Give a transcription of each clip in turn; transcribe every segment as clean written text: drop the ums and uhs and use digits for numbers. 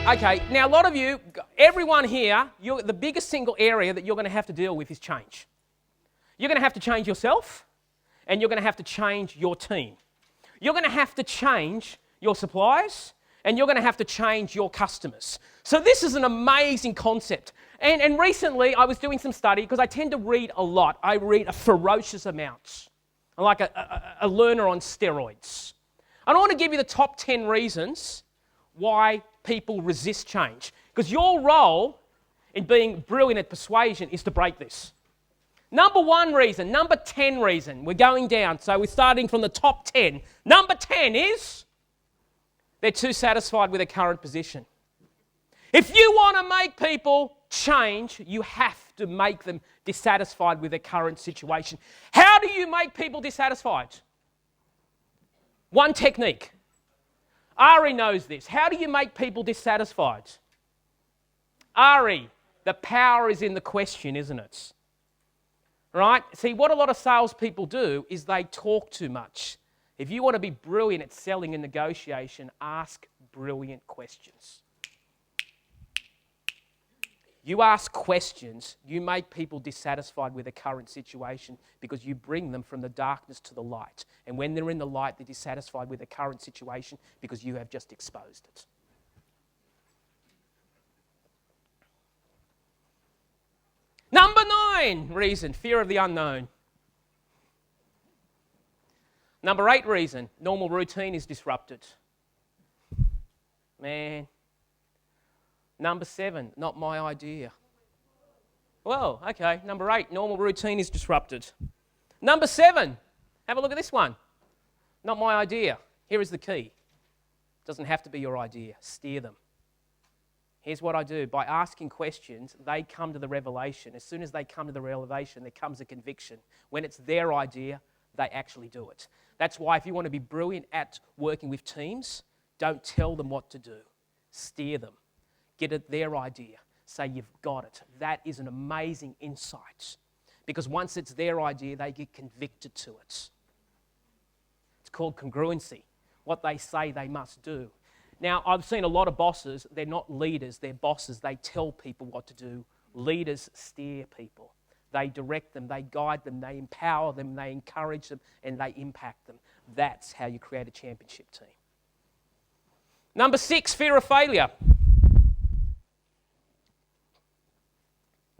Okay, now a lot of you, everyone here, the biggest single area that you're going to have to deal with is change. You're going to have to change yourself, and you're going to have to change your team. You're going to have to change your suppliers, and you're going to have to change your customers. So this is an amazing concept. And recently I was doing some study, because I tend to read a lot. I read a ferocious amount. I'm like a learner on steroids. And I want to give you the top 10 reasons why people resist change. Because your role in being brilliant at persuasion is to break this. Number 1 reason, number 10 reason, we're going down, so we're starting from the top 10. Number 10 is they're too satisfied with their current position. If you want to make people change, you have to make them dissatisfied with their current situation. How do you make people dissatisfied? One technique. Ari knows this. How do you make people dissatisfied? Ari, the power is in the question, isn't it? Right? See, what a lot of salespeople do is they talk too much. If you want to be brilliant at selling and negotiation, ask brilliant questions. You ask questions, you make people dissatisfied with their current situation because you bring them from the darkness to the light. And when they're in the light, they're dissatisfied with their current situation because you have just exposed it. Number 9 reason, fear of the unknown. Number 8 reason, normal routine is disrupted. Man. Number 7, not my idea. Well, okay, number 8, normal routine is disrupted. Number 7, have a look at this one. Not my idea. Here is the key. It doesn't have to be your idea. Steer them. Here's what I do. By asking questions, they come to the revelation. As soon as they come to the revelation, there comes a conviction. When it's their idea, they actually do it. That's why if you want to be brilliant at working with teams, don't tell them what to do. Steer them. Get it their idea. Say, you've got it. That is an amazing insight. Because once it's their idea, they get convicted to it. It's called congruency. What they say they must do. Now, I've seen a lot of bosses, they're not leaders, they're bosses. They tell people what to do. Leaders steer people. They direct them, they guide them, they empower them, they encourage them, and they impact them. That's how you create a championship team. Number 6, fear of failure.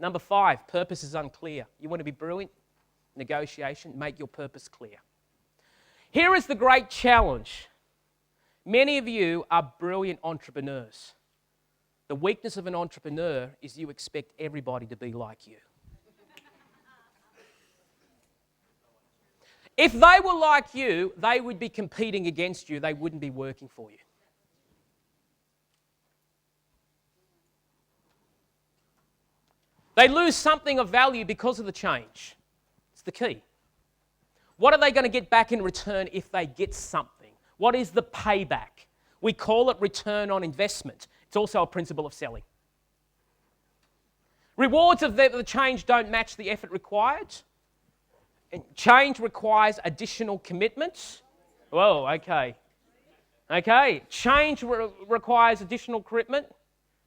Number 5, purpose is unclear. You want to be brilliant? Negotiation, make your purpose clear. Here is the great challenge. Many of you are brilliant entrepreneurs. The weakness of an entrepreneur is you expect everybody to be like you. If they were like you, they would be competing against you. They wouldn't be working for you. They lose something of value because of the change. It's the key. What are they going to get back in return if they get something? What is the payback? We call it return on investment. It's also a principle of selling. Rewards of the change don't match the effort required. And change requires additional commitment. Whoa, okay. Okay, change requires additional commitment.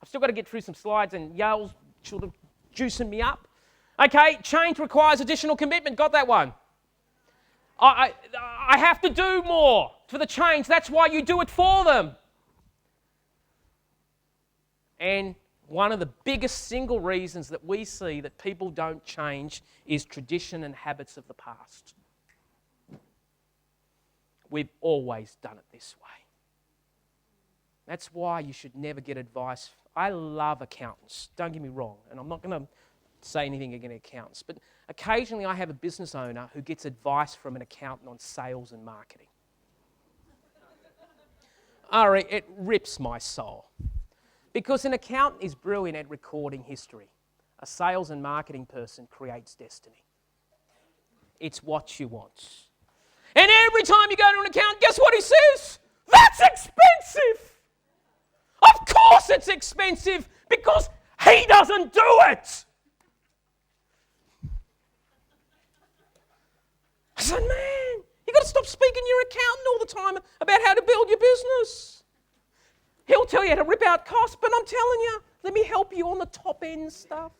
I've still got to get through some slides and Yale's sort of juicing me up. Okay, change requires additional commitment. Got that one? I have to do more for the change. That's why you do it for them. And one of the biggest single reasons that we see that people don't change is tradition and habits of the past. We've always done it this way. That's why you should never get advice. I love accountants, don't get me wrong, and I'm not going to say anything against accountants, but occasionally I have a business owner who gets advice from an accountant on sales and marketing. Ari, it rips my soul. Because an accountant is brilliant at recording history. A sales and marketing person creates destiny. It's what you want. And every time you go to an accountant, guess what he says? That's expensive! Of course it's expensive, because he doesn't do it! I said, man, you've got to stop speaking to your accountant all the time about how to build your business. He'll tell you how to rip out costs, but I'm telling you, let me help you on the top end stuff.